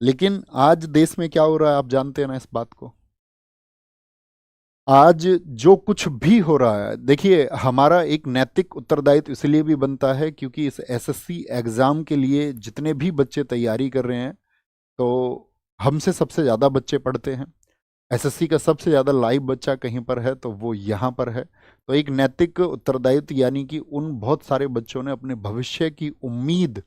लेकिन आज देश में क्या हो रहा है आप जानते हैं ना इस बात को। आज जो कुछ भी हो रहा है, देखिए हमारा एक नैतिक उत्तरदायित्व इसलिए भी बनता है क्योंकि इस एसएससी एग्जाम के लिए जितने भी बच्चे तैयारी कर रहे हैं, तो हमसे सबसे ज़्यादा बच्चे पढ़ते हैं। एसएससी का सबसे ज़्यादा लाइव बच्चा कहीं पर है तो वो यहाँ पर है। तो एक नैतिक उत्तरदायित्व यानी कि उन बहुत सारे बच्चों ने अपने भविष्य की उम्मीद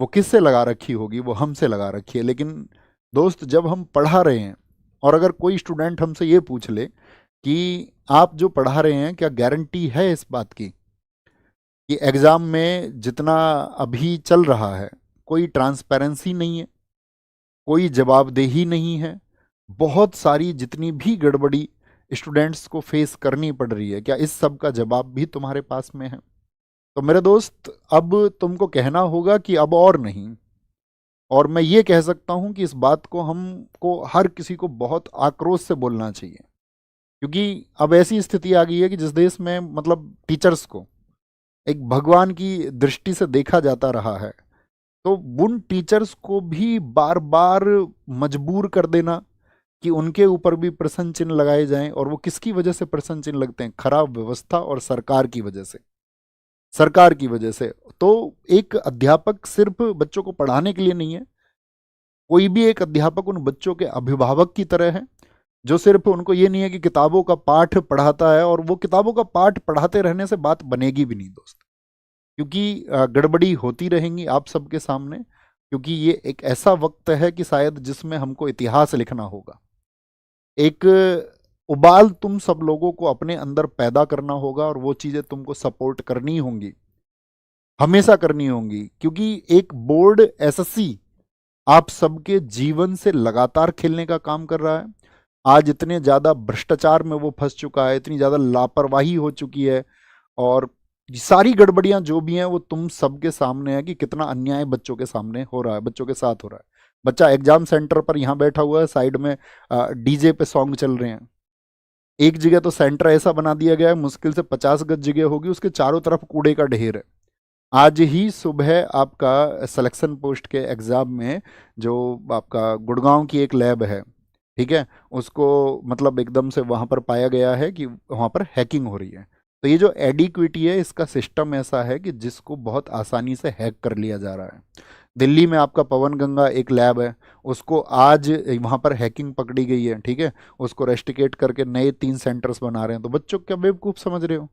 वो किससे लगा रखी होगी, वो हमसे लगा रखी है। लेकिन दोस्त, जब हम पढ़ा रहे हैं और अगर कोई स्टूडेंट हमसे ये पूछ ले कि आप जो पढ़ा रहे हैं क्या गारंटी है इस बात की कि एग्ज़ाम में जितना अभी चल रहा है कोई ट्रांसपेरेंसी नहीं है, कोई जवाबदेही नहीं है, बहुत सारी जितनी भी गड़बड़ी स्टूडेंट्स को फेस करनी पड़ रही है, क्या इस सब का जवाब भी तुम्हारे पास में है? तो मेरे दोस्त, अब तुमको कहना होगा कि अब और नहीं। और मैं ये कह सकता हूं कि इस बात को हमको हर किसी को बहुत आक्रोश से बोलना चाहिए, क्योंकि अब ऐसी स्थिति आ गई है कि जिस देश में मतलब टीचर्स को एक भगवान की दृष्टि से देखा जाता रहा है, तो उन टीचर्स को भी बार बार मजबूर कर देना कि उनके ऊपर भी प्रश्न चिन्ह लगाए जाएं। और वो किसकी वजह से प्रश्न चिन्ह लगते हैं? खराब व्यवस्था और सरकार की वजह से। सरकार की वजह से। तो एक अध्यापक सिर्फ बच्चों को पढ़ाने के लिए नहीं है, कोई भी एक अध्यापक उन बच्चों के अभिभावक की तरह है, जो सिर्फ उनको ये नहीं है कि किताबों का पाठ पढ़ाता है और वो किताबों का पाठ पढ़ाते रहने से बात बनेगी भी नहीं दोस्त, क्योंकि गड़बड़ी होती रहेंगी आप सबके सामने। क्योंकि ये एक ऐसा वक्त है कि शायद जिसमें हमको इतिहास लिखना होगा। एक उबाल तुम सब लोगों को अपने अंदर पैदा करना होगा और वो चीज़ें तुमको सपोर्ट करनी होंगी, हमेशा करनी होंगी, क्योंकि एक बोर्ड एसएससी आप सबके जीवन से लगातार खेलने का काम कर रहा है। आज इतने ज़्यादा भ्रष्टाचार में वो फंस चुका है, इतनी ज़्यादा लापरवाही हो चुकी है, और सारी गड़बड़ियां जो भी हैं वो तुम सबके सामने है कि कितना अन्याय बच्चों के सामने हो रहा है, बच्चों के साथ हो रहा है। बच्चा एग्जाम सेंटर पर यहाँ बैठा हुआ है, साइड में डीजे पे सॉन्ग चल रहे हैं। एक जगह तो सेंटर ऐसा बना दिया गया है, मुश्किल से 50 गज जगह होगी, उसके चारों तरफ कूड़े का ढेर है। आज ही सुबह आपका सिलेक्शन पोस्ट के एग्ज़ाम में जो आपका गुड़गांव की एक लैब है, ठीक है, उसको मतलब एकदम से वहाँ पर पाया गया है कि वहाँ पर हैकिंग हो रही है। तो ये जो एडिक्विटी है, इसका सिस्टम ऐसा है कि जिसको बहुत आसानी से हैक कर लिया जा रहा है। दिल्ली में आपका पवन गंगा एक लैब है, उसको आज वहाँ पर हैकिंग पकड़ी गई है, ठीक है, उसको रेस्टिकेट करके नए 3 सेंटर्स बना रहे हैं। तो बच्चों क्या बेवकूफ़ समझ रहे हो?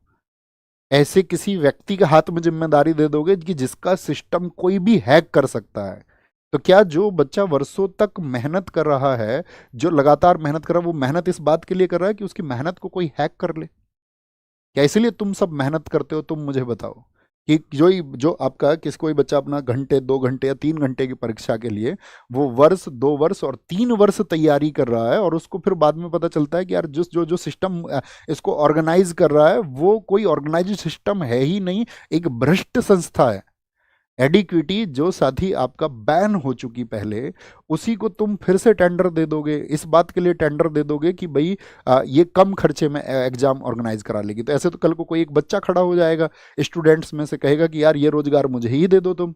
ऐसे किसी व्यक्ति के हाथ में जिम्मेदारी दे दोगे कि जिसका सिस्टम कोई भी हैक कर सकता है। तो क्या जो बच्चा वर्षों तक मेहनत कर रहा है, जो लगातार मेहनत कर रहा है, वो मेहनत इस बात के लिए कर रहा है कि उसकी मेहनत को कोई हैक कर ले? क्या इसलिए तुम सब मेहनत करते हो? तुम मुझे बताओ कि जो आपका किस कोई बच्चा अपना घंटे 2 घंटे या 3 घंटे की परीक्षा के लिए वो वर्ष 2 वर्ष और 3 वर्ष तैयारी कर रहा है, और उसको फिर बाद में पता चलता है कि यार जिस जो जो सिस्टम इसको ऑर्गेनाइज कर रहा है वो कोई ऑर्गेनाइज सिस्टम है ही नहीं, एक भ्रष्ट संस्था है। एडिक्विटी जो साथी आपका बैन हो चुकी पहले, उसी को तुम फिर से टेंडर दे दोगे, इस बात के लिए टेंडर दे दोगे कि भाई ये कम खर्चे में एग्जाम ऑर्गेनाइज करा लेगी। तो ऐसे तो कल को कोई एक बच्चा खड़ा हो जाएगा स्टूडेंट्स में से, कहेगा कि यार ये रोजगार मुझे ही दे दो तुम।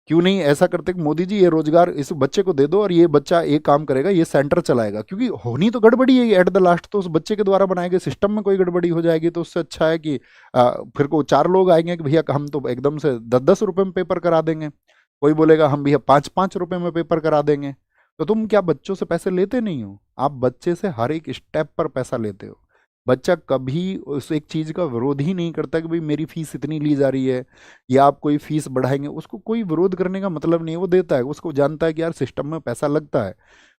क्यों नहीं ऐसा करते कि मोदी जी ये रोजगार इस बच्चे को दे दो और ये बच्चा ये काम करेगा, ये सेंटर चलाएगा। क्योंकि होनी तो गड़बड़ी है एट द लास्ट, तो उस बच्चे के द्वारा बनाए गए सिस्टम में कोई गड़बड़ी हो जाएगी, तो उससे अच्छा है कि फिर को 4 लोग आएंगे कि भैया हम तो एकदम से 10-10 रुपए में पेपर करा देंगे, कोई बोलेगा हम भैया 5-5 रुपए में पेपर करा देंगे। तो तुम क्या बच्चों से पैसे लेते नहीं हो? आप बच्चे से हर एक स्टेप पर पैसा लेते हो। बच्चा कभी उस एक चीज़ का विरोध ही नहीं करता कि भाई मेरी फीस इतनी ली जा रही है या आप कोई फीस बढ़ाएंगे, उसको कोई विरोध करने का मतलब नहीं है। वो देता है, उसको जानता है कि यार सिस्टम में पैसा लगता है,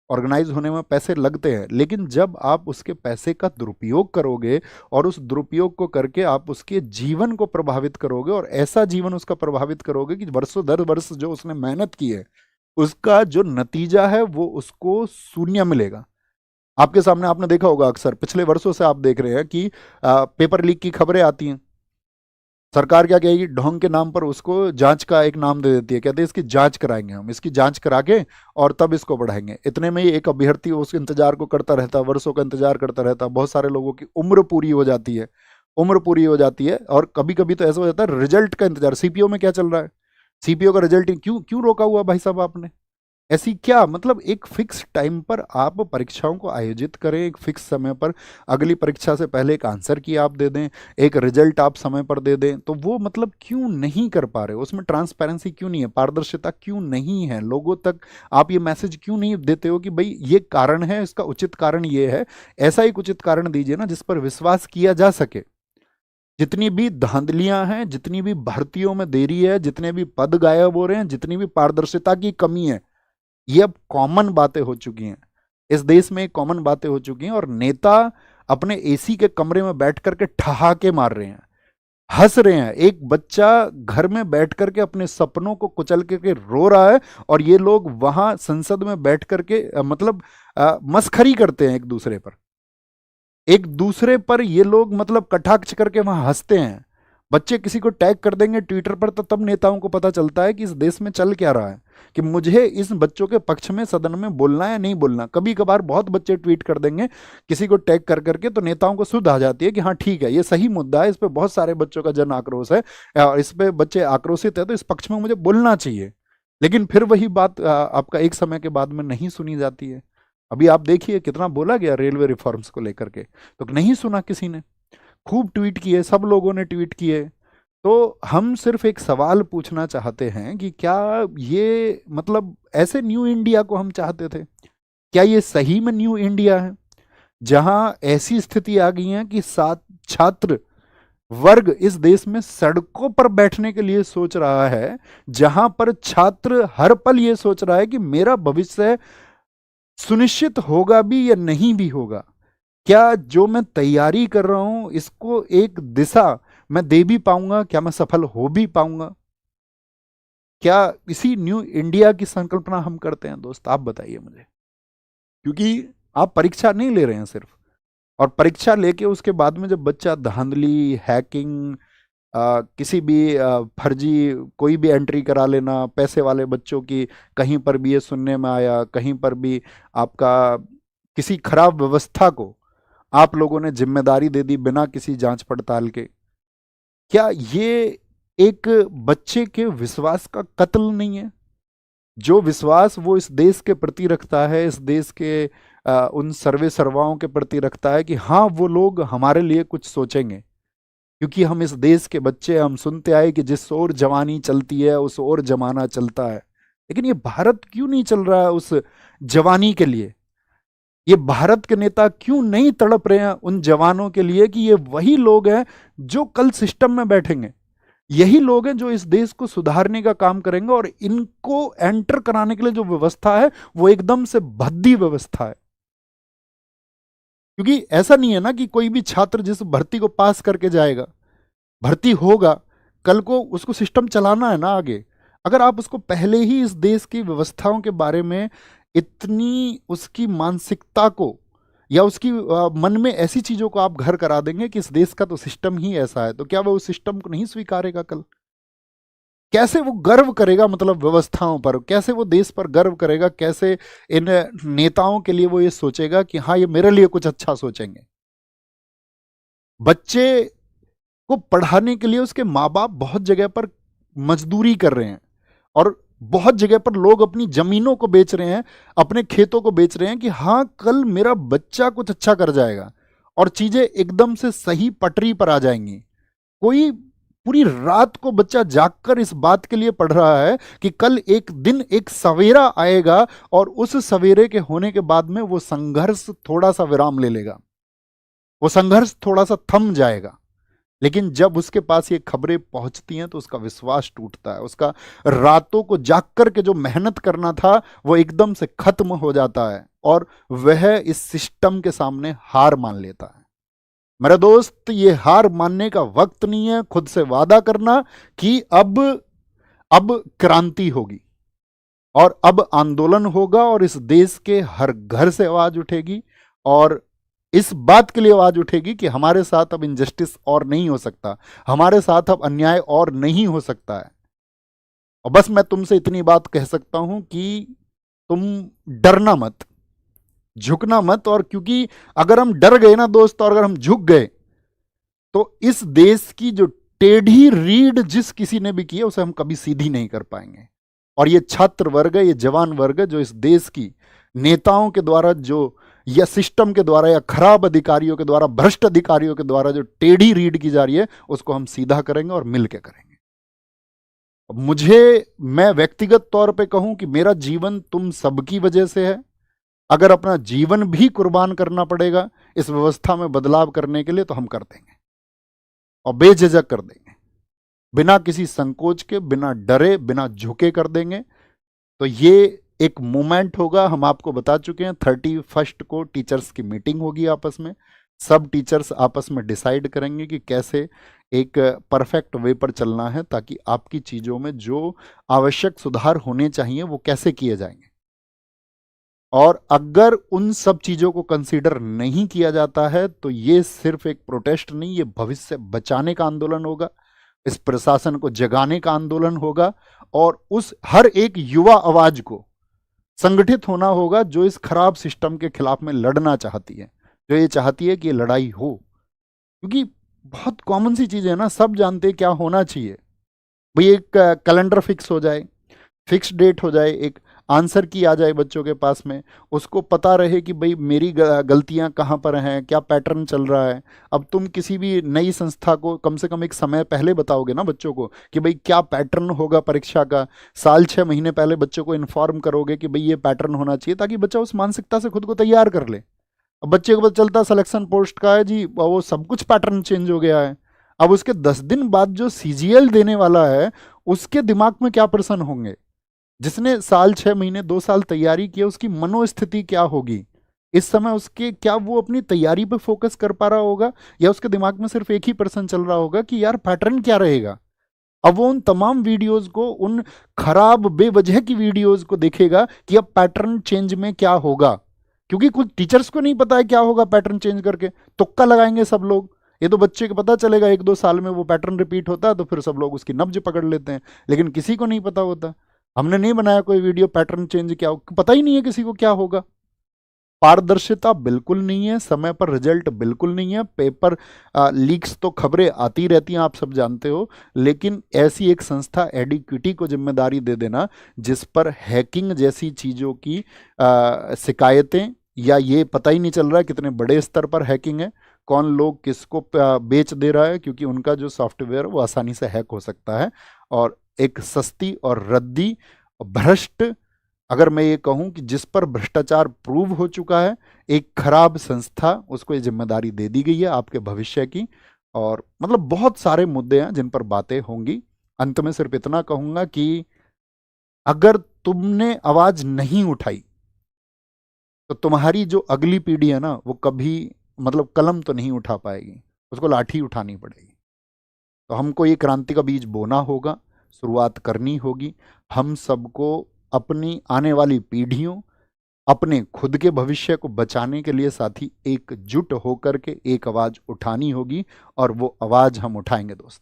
ऑर्गेनाइज होने में पैसे लगते हैं। लेकिन जब आप उसके पैसे का दुरुपयोग करोगे और उस दुरुपयोग को करके आप उसके जीवन को प्रभावित करोगे, और ऐसा जीवन उसका प्रभावित करोगे कि वर्षों दर वर्ष जो उसने मेहनत की है उसका जो नतीजा है वो उसको शून्य मिलेगा। आपके सामने आपने देखा होगा, अक्सर पिछले वर्षों से आप देख रहे हैं कि पेपर लीक की खबरें आती हैं। सरकार क्या कहेगी? ढोंग के नाम पर उसको जांच का एक नाम दे देती है, कहते हैं इसकी जांच कराएंगे, हम इसकी जांच करा के और तब इसको बढ़ाएंगे। इतने में ही एक अभ्यर्थी उस इंतजार को करता रहता है, वर्षों का इंतजार करता रहता है। बहुत सारे लोगों की उम्र पूरी हो जाती है, उम्र पूरी हो जाती है, और कभी कभी तो ऐसा हो जाता है रिजल्ट का इंतजार। सीपीओ में क्या चल रहा है? सीपीओ का रिजल्ट क्यों क्यों रोका हुआ भाई साहब आपने? ऐसी क्या मतलब एक फिक्स टाइम पर आप परीक्षाओं को आयोजित करें, एक फिक्स समय पर अगली परीक्षा से पहले एक आंसर की आप दे दें, एक रिजल्ट आप समय पर दे दें, तो वो मतलब क्यों नहीं कर पा रहे हो? उसमें ट्रांसपेरेंसी क्यों नहीं है, पारदर्शिता क्यों नहीं है, लोगों तक आप ये मैसेज क्यों नहीं देते हो कि भाई ये कारण है, इसका उचित कारण ये है? ऐसा एक उचित कारण दीजिए ना जिस पर विश्वास किया जा सके। जितनी भी धांधलियां हैं, जितनी भी भर्तियों में देरी है, जितने भी पद गायब हो रहे हैं, जितनी भी पारदर्शिता की कमी है, ये अब कॉमन बातें हो चुकी हैं। इस देश में कॉमन बातें हो चुकी हैं और नेता अपने एसी के कमरे में बैठ करके ठहाके मार रहे हैं, हंस रहे हैं। एक बच्चा घर में बैठ करके अपने सपनों को कुचल करके रो रहा है और ये लोग वहां संसद में बैठ करके मतलब मस्खरी करते हैं एक दूसरे पर ये लोग मतलब कटाक्ष करके वहां हंसते हैं। बच्चे किसी को टैग कर देंगे ट्विटर पर तो तब नेताओं को पता चलता है कि इस देश में चल क्या रहा है, कि मुझे इस बच्चों के पक्ष में सदन में बोलना है या नहीं बोलना। कभी कभार बहुत बच्चे ट्वीट कर देंगे किसी को टैग कर करके, तो नेताओं को सुध आ जाती है कि हाँ ठीक है ये सही मुद्दा है, इस पर बहुत सारे बच्चों का जन आक्रोश है और इस पे बच्चे आक्रोशित है, तो इस पक्ष में मुझे बोलना चाहिए। लेकिन फिर वही बात आपका एक समय के बाद में नहीं सुनी जाती है। अभी आप देखिए कितना बोला गया रेलवे रिफॉर्म्स को लेकर के, तो नहीं सुना किसी ने। खूब ट्वीट किए, सब लोगों ने ट्वीट किए। तो हम सिर्फ एक सवाल पूछना चाहते हैं कि क्या ये मतलब ऐसे न्यू इंडिया को हम चाहते थे? क्या ये सही में न्यू इंडिया है जहां ऐसी स्थिति आ गई है कि सात छात्र वर्ग इस देश में सड़कों पर बैठने के लिए सोच रहा है, जहां पर छात्र हर पल ये सोच रहा है कि मेरा भविष्य सुनिश्चित होगा भी या नहीं भी होगा? क्या जो मैं तैयारी कर रहा हूं इसको एक दिशा मैं दे भी पाऊंगा? क्या मैं सफल हो भी पाऊंगा? क्या इसी न्यू इंडिया की संकल्पना हम करते हैं दोस्त? आप बताइए मुझे। क्योंकि आप परीक्षा नहीं ले रहे हैं सिर्फ, और परीक्षा लेके उसके बाद में जब बच्चा धांधली, हैकिंग, किसी भी फर्जी कोई भी एंट्री करा लेना, पैसे वाले बच्चों की, कहीं पर भी ये सुनने में आया, कहीं पर भी आपका किसी खराब व्यवस्था को आप लोगों ने जिम्मेदारी दे दी बिना किसी जांच पड़ताल के। क्या ये एक बच्चे के विश्वास का कत्ल नहीं है? जो विश्वास वो इस देश के प्रति रखता है, इस देश के उन सर्वे सर्वाओं के प्रति रखता है कि हाँ वो लोग हमारे लिए कुछ सोचेंगे, क्योंकि हम इस देश के बच्चे, हम सुनते आए कि जिस ओर जवानी चलती है उस ओर जमाना चलता है। लेकिन ये भारत क्यों नहीं चल रहा है उस जवानी के लिए? ये भारत के नेता क्यों नहीं तड़प रहे हैं उन जवानों के लिए कि ये वही लोग हैं जो कल सिस्टम में बैठेंगे, यही लोग हैं जो इस देश को सुधारने का काम करेंगे, और इनको एंटर कराने के लिए जो व्यवस्था है वो एकदम से भद्दी व्यवस्था है। क्योंकि ऐसा नहीं है ना कि कोई भी छात्र जिस भर्ती को पास करके जाएगा, भर्ती होगा, कल को उसको सिस्टम चलाना है ना आगे। अगर आप उसको पहले ही इस देश की व्यवस्थाओं के बारे में इतनी उसकी मानसिकता को या उसकी मन में ऐसी चीजों को आप घर करा देंगे कि इस देश का तो सिस्टम ही ऐसा है, तो क्या वो उस सिस्टम को नहीं स्वीकारेगा कल? कैसे वो गर्व करेगा मतलब व्यवस्थाओं पर? कैसे वो देश पर गर्व करेगा? कैसे इन नेताओं के लिए वो ये सोचेगा कि हाँ ये मेरे लिए कुछ अच्छा सोचेंगे? बच्चे को पढ़ाने के लिए उसके माँ बाप बहुत जगह पर मजदूरी कर रहे हैं, और बहुत जगह पर लोग अपनी जमीनों को बेच रहे हैं, अपने खेतों को बेच रहे हैं कि हाँ कल मेरा बच्चा कुछ अच्छा कर जाएगा और चीजें एकदम से सही पटरी पर आ जाएंगी। कोई पूरी रात को बच्चा जागकर इस बात के लिए पढ़ रहा है कि कल एक दिन एक सवेरा आएगा और उस सवेरे के होने के बाद में वो संघर्ष थोड़ा सा विराम ले लेगा, वो संघर्ष थोड़ा सा थम जाएगा। लेकिन जब उसके पास ये खबरें पहुंचती हैं तो उसका विश्वास टूटता है, उसका रातों को जाग कर के जो मेहनत करना था वो एकदम से खत्म हो जाता है और वह इस सिस्टम के सामने हार मान लेता है। मेरा दोस्त, ये हार मानने का वक्त नहीं है। खुद से वादा करना कि अब क्रांति होगी और अब आंदोलन होगा और इस देश के हर घर से आवाज उठेगी, और इस बात के लिए आवाज उठेगी कि हमारे साथ अब इनजस्टिस और नहीं हो सकता, हमारे साथ अब अन्याय और नहीं हो सकता है। और बस मैं तुमसे इतनी बात कह सकता हूं कि तुम डरना मत, झुकना मत। और क्योंकि अगर हम डर गए ना दोस्त, और अगर हम झुक गए तो इस देश की जो टेढ़ी रीढ़ जिस किसी ने भी की है उसे हम कभी सीधी नहीं कर पाएंगे। और ये छात्र वर्ग है, ये जवान वर्ग है, जो इस देश की नेताओं के द्वारा जो, या सिस्टम के द्वारा, या खराब अधिकारियों के द्वारा, भ्रष्ट अधिकारियों के द्वारा जो टेढ़ी रीड की जा रही है, उसको हम सीधा करेंगे और मिल के करेंगे। मैं व्यक्तिगत तौर पे कहूं कि मेरा जीवन तुम सबकी वजह से है। अगर अपना जीवन भी कुर्बान करना पड़ेगा इस व्यवस्था में बदलाव करने के लिए, तो हम कर देंगे और बेझिझक कर देंगे, बिना किसी संकोच के, बिना डरे, बिना झुके कर देंगे। तो ये एक मूवमेंट होगा। हम आपको बता चुके हैं 31 को टीचर्स की मीटिंग होगी आपस में। सब टीचर्स आपस में डिसाइड करेंगे कि कैसे एक परफेक्ट वे पर चलना है, ताकि आपकी चीज़ों में जो आवश्यक सुधार होने चाहिए वो कैसे किए जाएंगे। और अगर उन सब चीज़ों को कंसीडर नहीं किया जाता है, तो ये सिर्फ एक प्रोटेस्ट नहीं, ये भविष्य बचाने का आंदोलन होगा, इस प्रशासन को जगाने का आंदोलन होगा, और उस हर एक युवा आवाज को संगठित होना होगा जो इस खराब सिस्टम के खिलाफ में लड़ना चाहती है, जो ये चाहती है कि ये लड़ाई हो। क्योंकि बहुत कॉमन सी चीज़ है ना, सब जानते हैं क्या होना चाहिए भाई। एक कैलेंडर फिक्स हो जाए, फिक्स डेट हो जाए, एक आंसर की आ जाए बच्चों के पास में, उसको पता रहे कि भाई मेरी गलतियां कहाँ पर हैं, क्या पैटर्न चल रहा है। अब तुम किसी भी नई संस्था को कम से कम एक समय पहले बताओगे ना बच्चों को कि भाई क्या पैटर्न होगा परीक्षा का, साल 6 महीने पहले बच्चों को इन्फॉर्म करोगे कि भाई ये पैटर्न होना चाहिए, ताकि बच्चा उस मानसिकता से खुद को तैयार कर ले। अब बच्चे को पता चलता सिलेक्शन पोस्ट का है जी, वो सब कुछ पैटर्न चेंज हो गया है। अब उसके 10 दिन बाद जो सीजीएल देने वाला है, उसके दिमाग में क्या प्रश्न होंगे? जिसने साल 6 महीने 2 साल तैयारी की, उसकी मनोस्थिति क्या होगी इस समय? उसके क्या वो अपनी तैयारी पे फोकस कर पा रहा होगा, या उसके दिमाग में सिर्फ एक ही प्रश्न चल रहा होगा कि यार पैटर्न क्या रहेगा? अब वो उन तमाम वीडियोस को, उन खराब बेवजह की वीडियोस को देखेगा कि अब पैटर्न चेंज में क्या होगा। क्योंकि कुछ टीचर्स को नहीं पता है क्या होगा पैटर्न चेंज करके, तुक्का लगाएंगे सब लोग। ये तो बच्चे को पता चलेगा 1-2 साल में वो पैटर्न रिपीट होता है, तो फिर सब लोग उसकी नब्ज पकड़ लेते हैं, लेकिन किसी को नहीं पता होता। हमने नहीं बनाया कोई वीडियो पैटर्न चेंज क्या हो, पता ही नहीं है किसी को क्या होगा। पारदर्शिता बिल्कुल नहीं है, समय पर रिजल्ट बिल्कुल नहीं है, पेपर लीक्स तो खबरें आती रहती हैं, आप सब जानते हो। लेकिन ऐसी एक संस्था एडिक्विटी को जिम्मेदारी दे देना, जिस पर हैकिंग जैसी चीज़ों की शिकायतें, या ये पता ही नहीं चल रहा है कितने बड़े स्तर पर हैकिंग है, कौन लोग किसको बेच दे रहा है, क्योंकि उनका जो सॉफ्टवेयर वो आसानी से हैक हो सकता है। और एक सस्ती और रद्दी, भ्रष्ट, अगर मैं ये कहूं कि जिस पर भ्रष्टाचार प्रूव हो चुका है, एक खराब संस्था, उसको ये जिम्मेदारी दे दी गई है आपके भविष्य की। और मतलब बहुत सारे मुद्दे हैं जिन पर बातें होंगी। अंत में सिर्फ इतना कहूंगा कि अगर तुमने आवाज नहीं उठाई, तो तुम्हारी जो अगली पीढ़ी है ना, वो कभी मतलब कलम तो नहीं उठा पाएगी, उसको लाठी उठानी पड़ेगी। तो हमको ये क्रांति का बीज बोना होगा, शुरुआत करनी होगी। हम सबको अपनी आने वाली पीढ़ियों, अपने खुद के भविष्य को बचाने के लिए साथी एकजुट होकर के एक आवाज उठानी होगी। और वो आवाज हम उठाएंगे दोस्त,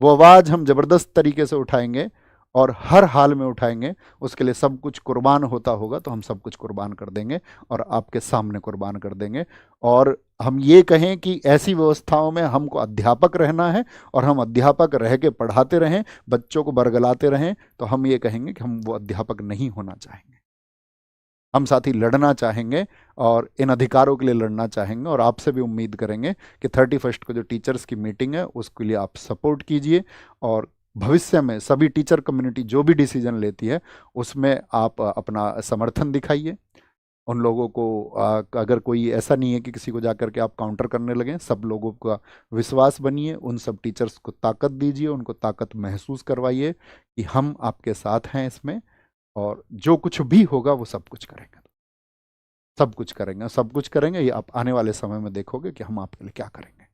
वो आवाज हम जबरदस्त तरीके से उठाएंगे, और हर हाल में उठाएंगे। उसके लिए सब कुछ कुर्बान होता होगा तो हम सब कुछ कुर्बान कर देंगे, और आपके सामने कुर्बान कर देंगे। और हम ये कहें कि ऐसी व्यवस्थाओं में हमको अध्यापक रहना है, और हम अध्यापक रह के पढ़ाते रहें, बच्चों को बरगलाते रहें, तो हम ये कहेंगे कि हम वो अध्यापक नहीं होना चाहेंगे। हम साथी लड़ना चाहेंगे, और इन अधिकारों के लिए लड़ना चाहेंगे। और आपसे भी उम्मीद करेंगे कि 31 को जो टीचर्स की मीटिंग है उसके लिए आप सपोर्ट कीजिए, और भविष्य में सभी टीचर कम्युनिटी जो भी डिसीजन लेती है उसमें आप अपना समर्थन दिखाइए। उन लोगों को अगर कोई ऐसा नहीं है कि किसी को जाकर के आप काउंटर करने लगें, सब लोगों का विश्वास बनिए, उन सब टीचर्स को ताकत दीजिए, उनको ताकत महसूस करवाइए कि हम आपके साथ हैं इसमें, और जो कुछ भी होगा वो सब कुछ करेंगे, सब कुछ करेंगे, सब कुछ करेंगे। ये आप आने वाले समय में देखोगे कि हम आपके लिए क्या करेंगे।